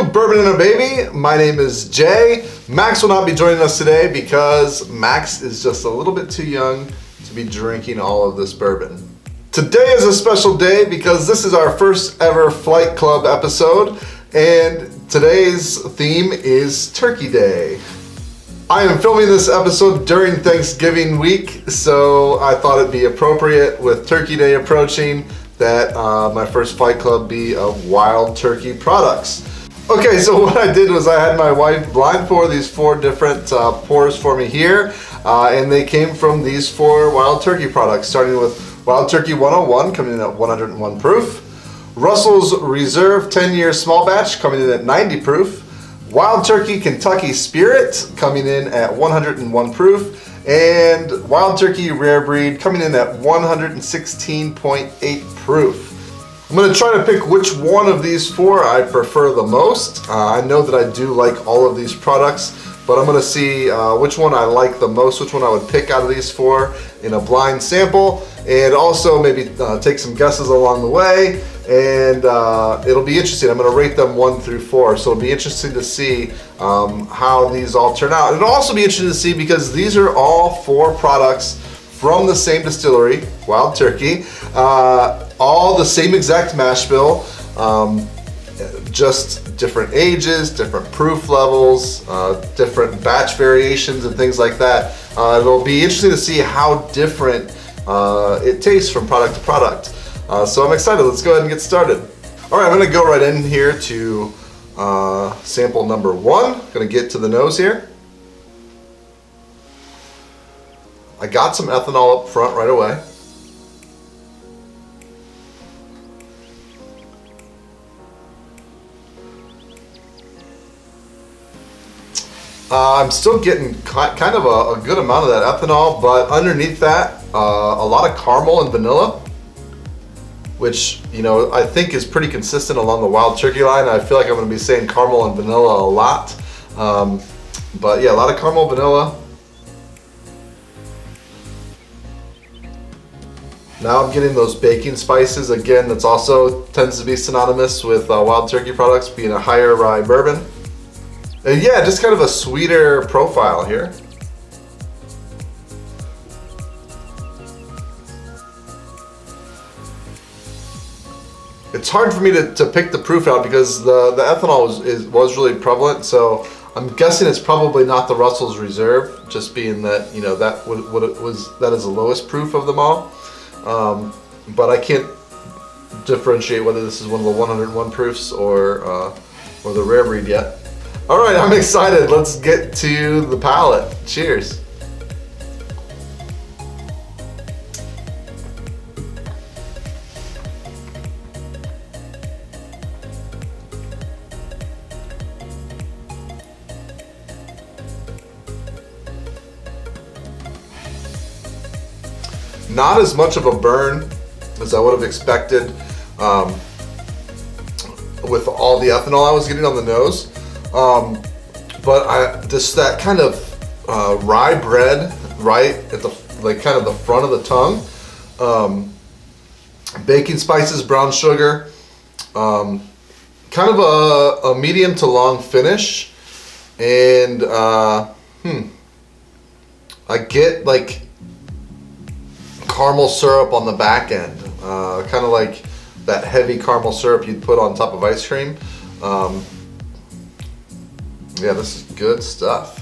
to Bourbon and a Baby. My name is Jay. Max will not be joining us today because Max is just a little bit too young to be drinking all of this bourbon. Today is a special day because this is our first ever Flight Club episode, and today's theme is Turkey Day. I am filming this episode during Thanksgiving week, so I thought it'd be appropriate with Turkey Day approaching that my first Flight Club be of Wild Turkey products. Okay, so what I did was I had my wife blind pour these 4 different pours for me here, and they came from these 4 Wild Turkey products, starting with Wild Turkey 101 coming in at 101 proof, Russell's Reserve 10-year small batch coming in at 90 proof, Wild Turkey Kentucky Spirit coming in at 101 proof, and Wild Turkey Rare Breed coming in at 116.8 proof. I'm going to try to pick which one of these 4 I prefer the most. I know that I do like all of these products, but I'm going to see which one I like the most, which one I would pick out of these 4 in a blind sample, and also maybe take some guesses along the way, and it'll be interesting. I'm going to rate them 1 through 4, so it'll be interesting to see how these all turn out. It'll also be interesting to see because these are all 4 products from the same distillery, Wild Turkey, all the same exact mash bill, just different ages, different proof levels, different batch variations and things like that. It'll be interesting to see how different it tastes from product to product. So I'm excited. Let's go ahead and get started. All right, I'm going to go right in here to sample number 1. Going to get to the nose here. I got some ethanol up front right away. I'm still getting kind of a good amount of that ethanol, but underneath that, a lot of caramel and vanilla, which, you know, I think is pretty consistent along the Wild Turkey line. I feel like I'm going to be saying caramel and vanilla a lot. But yeah, a lot of caramel, vanilla. Now I'm getting those baking spices. Again, that's also tends to be synonymous with Wild Turkey products being a higher rye bourbon. And yeah, just kind of a sweeter profile here. It's hard for me to pick the proof out because the ethanol was really prevalent, so I'm guessing it's probably not the Russell's Reserve, just being that, you know, that is the lowest proof of them all. But I can't differentiate whether this is one of the 101 proofs or the rare breed yet. All right, I'm excited. Let's get to the palate. Cheers. Not as much of a burn as I would have expected with all the ethanol I was getting on the nose. But just that kind of rye bread right at the kind of the front of the tongue, baking spices, brown sugar, kind of a medium to long finish, and I get like caramel syrup on the back end, kind of like that heavy caramel syrup you'd put on top of ice cream. Yeah, this is good stuff.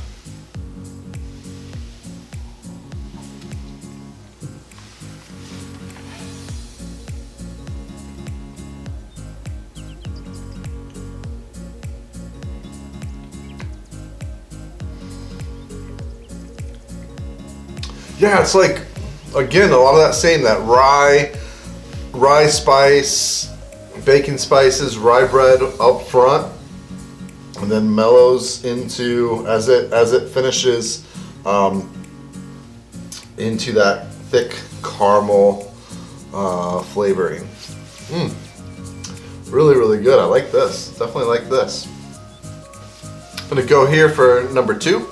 Yeah, it's like, again, a lot of that same, that rye spice, baking spices, rye bread up front, and then mellows into, as it finishes, into that thick caramel flavoring. Really, really good. I like this. Definitely like this. I'm gonna go here for number 2.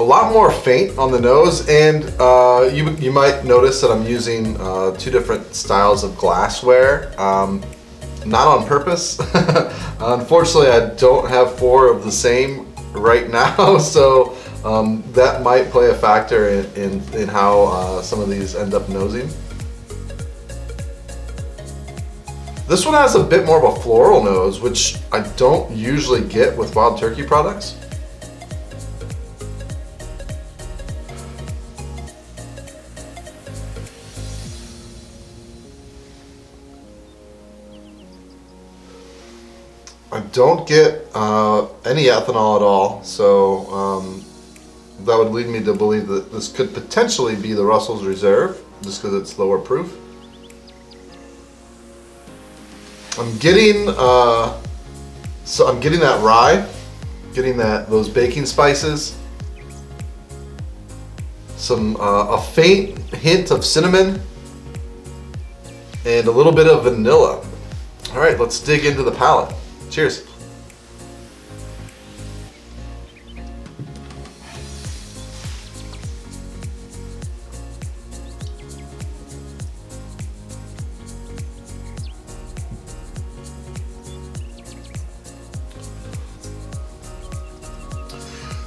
a lot more faint on the nose, and you might notice that I'm using two different styles of glassware. Not on purpose. Unfortunately, I don't have four of the same right now, so that might play a factor in how some of these end up nosing. This one has a bit more of a floral nose, which I don't usually get with Wild Turkey products. I don't get any ethanol at all, so that would lead me to believe that this could potentially be the Russell's Reserve, just because it's lower proof. I'm getting I'm getting that rye, getting those baking spices, a faint hint of cinnamon, and a little bit of vanilla. All right, let's dig into the palate. Cheers.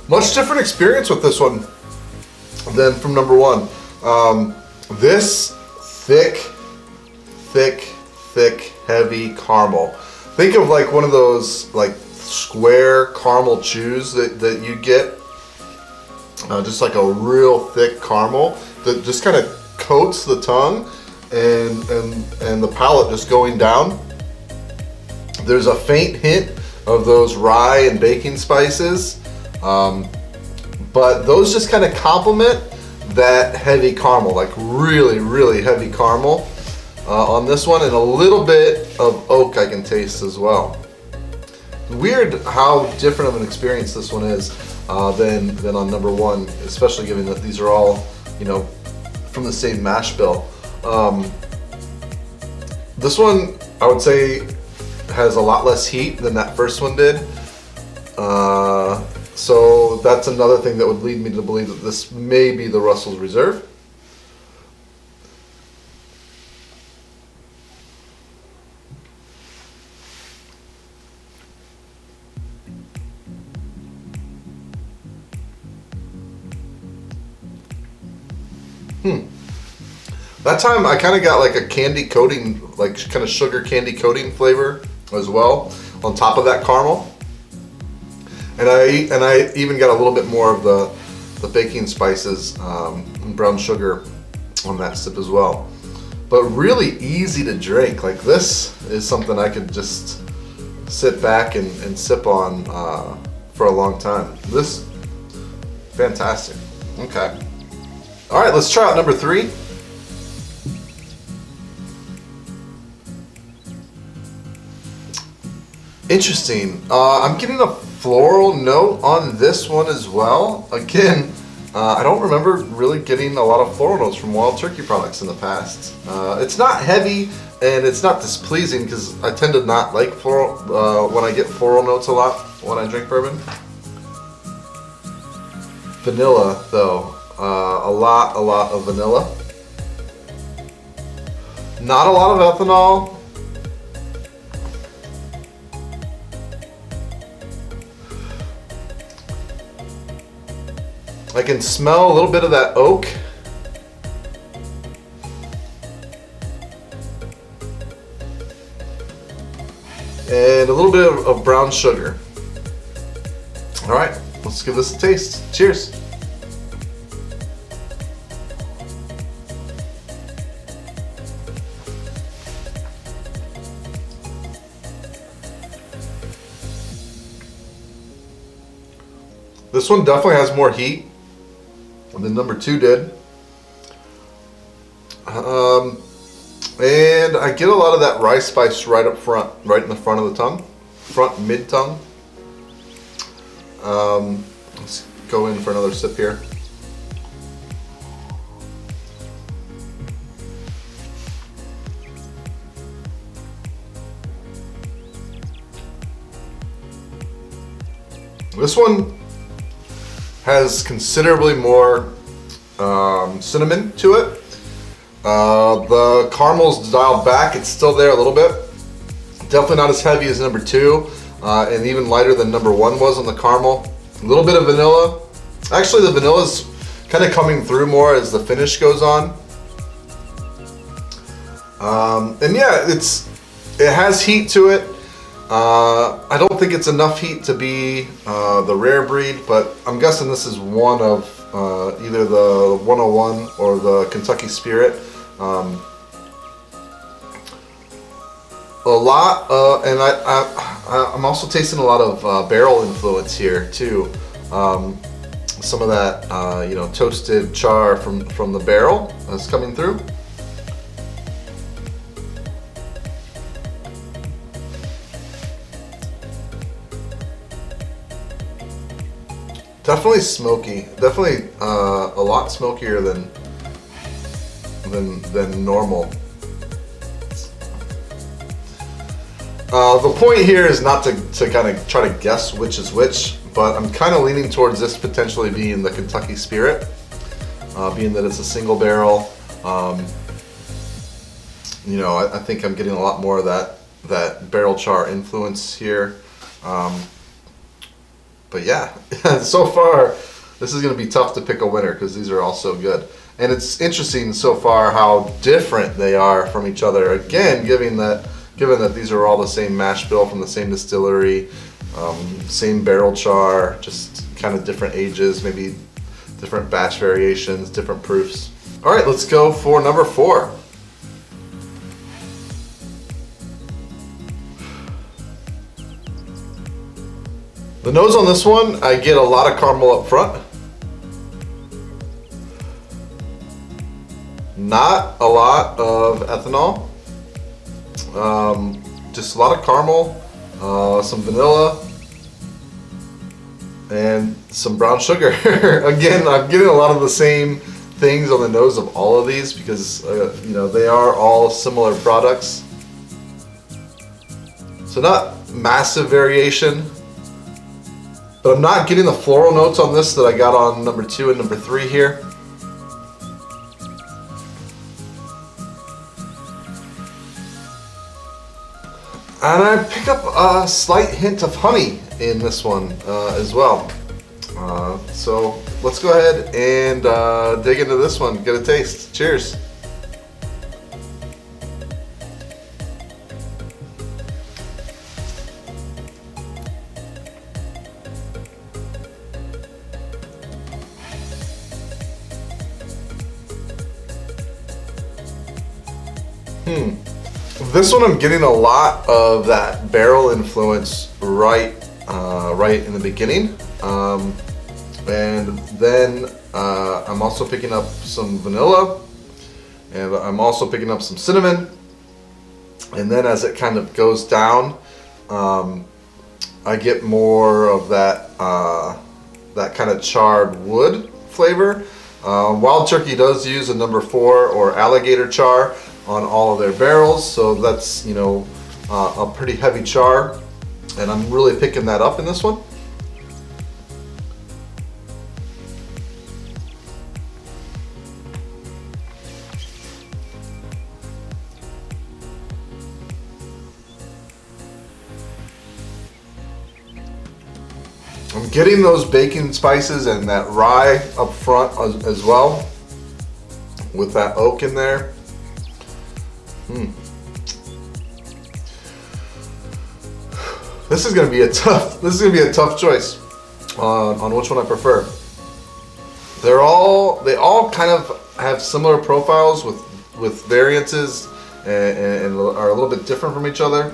Much different experience with this one than from number one. This thick, heavy caramel. Think of like one of those like square caramel chews that you get. Just like a real thick caramel that just kind of coats the tongue and the palate just going down. There's a faint hint of those rye and baking spices. But those just kind of complement that heavy caramel, like really heavy caramel on this one, and a little bit of oak I can taste as well. Weird how different of an experience this one is than on number one, especially given that these are all, you know, from the same mash bill. This one I would say has a lot less heat than that first one did. So that's another thing that would lead me to believe that this may be the Russell's Reserve. That time I kind of got like a candy coating, like kind of sugar candy coating flavor as well on top of that caramel. And I even got a little bit more of the baking spices and brown sugar on that sip as well. But really easy to drink. Like this is something I could just sit back and sip on for a long time. This, fantastic. Okay. All right, let's try out number three. Interesting. I'm getting a floral note on this one as well. Again, I don't remember really getting a lot of floral notes from Wild Turkey products in the past. It's not heavy and it's not displeasing because I tend to not like floral when I get floral notes a lot when I drink bourbon. Vanilla though, a lot of vanilla. Not a lot of ethanol. I can smell a little bit of that oak. And a little bit of brown sugar. All right, let's give this a taste. Cheers. This one definitely has more heat than number two did. And I get a lot of that rye spice right up front, right in the front of the tongue, front mid tongue. Let's go in for another sip here. This one has considerably more cinnamon to it. The caramel's dialed back. It's still there a little bit. Definitely not as heavy as number 2, and even lighter than number 1 was on the caramel. A little bit of vanilla. Actually, the vanilla's kind of coming through more as the finish goes on. And yeah, it has heat to it. I don't think it's enough heat to be the rare breed, but I'm guessing this is one of either the 101 or the Kentucky Spirit. A lot, and I'm also tasting a lot of barrel influence here too. Some of that, toasted char from the barrel is coming through. Definitely smoky. Definitely a lot smokier than normal. The point here is not to kind of try to guess which is which, but I'm kind of leaning towards this potentially being the Kentucky Spirit, being that it's a single barrel. I think I'm getting a lot more of that barrel char influence here. But yeah, so far this is going to be tough to pick a winner because these are all so good. And it's interesting so far how different they are from each other. Again, given that these are all the same mash bill from the same distillery, same barrel char, just kind of different ages, maybe different batch variations, different proofs. All right, let's go for number 4. The nose on this one, I get a lot of caramel up front. Not a lot of ethanol. Just a lot of caramel, some vanilla, and some brown sugar. Again, I'm getting a lot of the same things on the nose of all of these because they are all similar products. So not massive variation, but I'm not getting the floral notes on this that I got on number 2 and number 3 here. And I pick up a slight hint of honey in this one as well. So let's go ahead and dig into this one, get a taste. Cheers. This one I'm getting a lot of that barrel influence right in the beginning, and then I'm also picking up some vanilla, and I'm also picking up some cinnamon, and then as it kind of goes down, I get more of that kind of charred wood flavor. Wild Turkey does use a number 4 or alligator char on all of their barrels, so that's a pretty heavy char, and I'm really picking that up in this one. I'm getting those baking spices and that rye up front as well, with that oak in there. This is going to be a tough choice on which one I prefer. They all kind of have similar profiles with variances and are a little bit different from each other.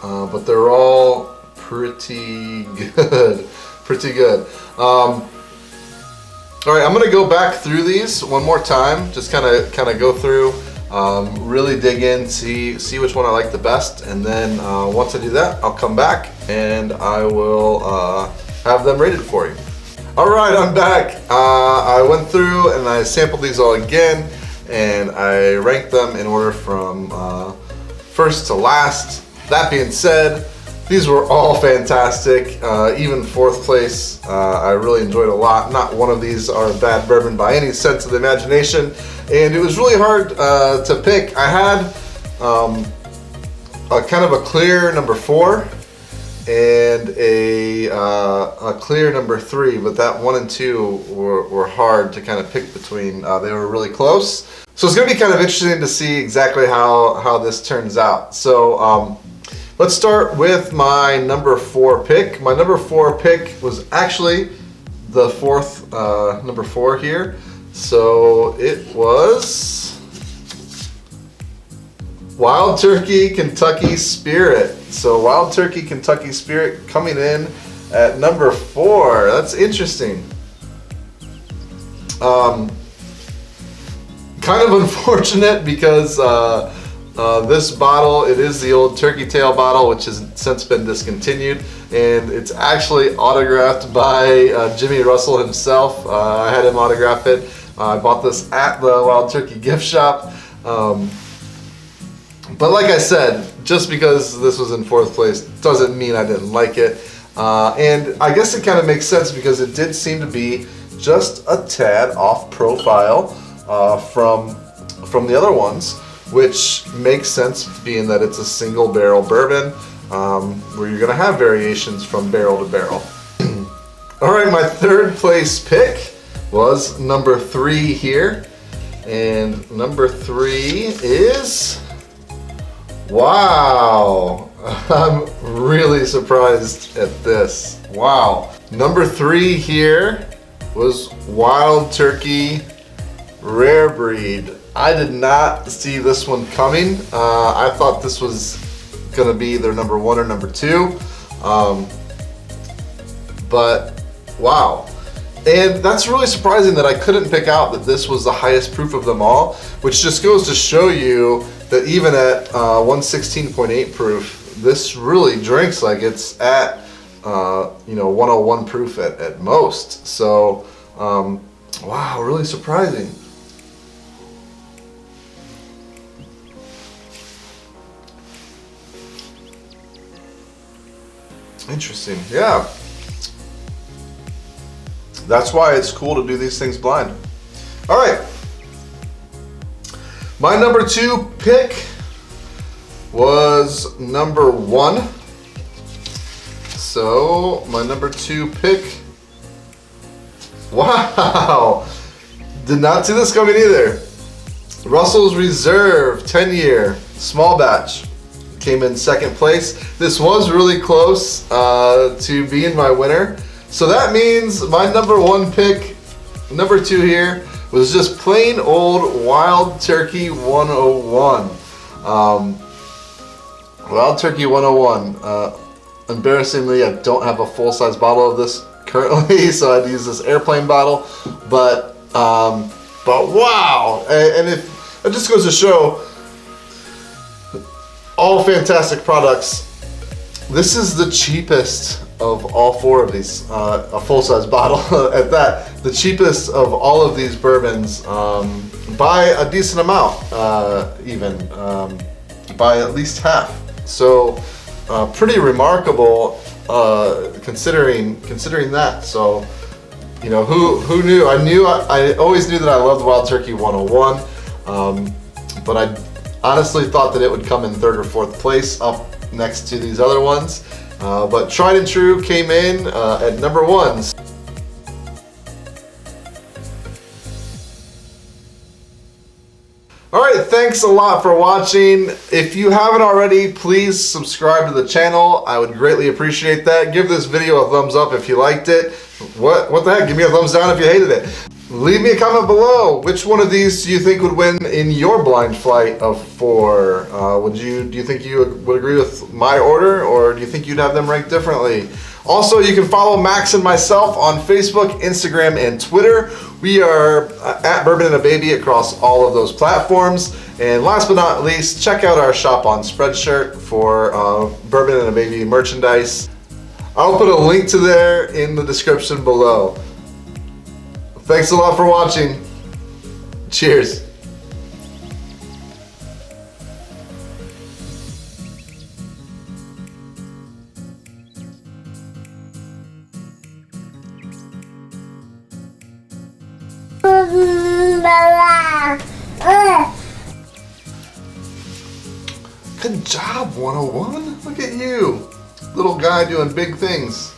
But they're all pretty good. All right, I'm gonna go back through these one more time, just kind of go through, really dig in, see which one I like the best, and then once I do that, I'll come back and I will have them rated for you. All right, I'm back. I went through and I sampled these all again, and I ranked them in order from first to last. That being said, These were all fantastic. Even fourth place, I really enjoyed a lot. Not one of these are a bad bourbon by any sense of the imagination. And it was really hard to pick. I had a kind of a clear number 4 and a clear number 3, but that 1 and 2 were hard to kind of pick between. They were really close. So it's going to be kind of interesting to see exactly how this turns out. So let's start with my number 4 pick. My number 4 pick was actually the fourth number 4 here. So it was Wild Turkey Kentucky Spirit. So Wild Turkey Kentucky Spirit coming in at number 4. That's interesting. Kind of unfortunate because this bottle, it is the old turkey tail bottle, which has since been discontinued, and it's actually autographed by Jimmy Russell himself. I had him autograph it. I bought this at the Wild Turkey gift shop. But like I said, just because this was in 4th place doesn't mean I didn't like it. And I guess it kind of makes sense because it did seem to be just a tad off profile from the other ones, which makes sense being that it's a single barrel bourbon where you're going to have variations from barrel to barrel. All right, my 3rd place pick was number 3 here, and number 3 is, wow, I'm really surprised at this. Wow, number 3 here was Wild Turkey Rare Breed. I did not see this one coming. I thought this was gonna be their number 1 or number 2, but wow. And that's really surprising that I couldn't pick out that this was the highest proof of them all, which just goes to show you that even at 116.8 proof, this really drinks like it's at 101 proof at most. So wow, really surprising. Interesting, yeah. That's why it's cool to do these things blind. All right. My number 2 pick was number 1. So my number 2 pick, wow, did not see this coming either. Russell's Reserve 10-year small batch came in 2nd place. This was really close to being my winner. So that means my number 1 pick, number 2 here, was just plain old Wild Turkey 101. Wild Turkey 101. Embarrassingly, I don't have a full-size bottle of this currently, so I had to use this airplane bottle. But wow, and if it just goes to show, all fantastic products. This is the cheapest of all 4 of these, a full-size bottle at that. The cheapest of all of these bourbons by a decent amount, even by at least half. So pretty remarkable considering that. So you know, who knew? I always knew that I loved Wild Turkey 101, but I honestly thought that it would come in 3rd or 4th place up next to these other ones. But Tried and True came in at number 1. Alright, thanks a lot for watching. If you haven't already, please subscribe to the channel. I would greatly appreciate that. Give this video a thumbs up if you liked it. What the heck? Give me a thumbs down if you hated it. Leave me a comment below. Which one of these do you think would win in your blind flight of 4? Do you think you would agree with my order, or do you think you'd have them ranked differently? Also, you can follow Max and myself on Facebook, Instagram, and Twitter. We are at Bourbon and a Baby across all of those platforms. And last but not least, check out our shop on Spreadshirt for Bourbon and a Baby merchandise. I'll put a link to there in the description below. Thanks a lot for watching. Cheers. Good job, 101. Look at you. Little guy doing big things.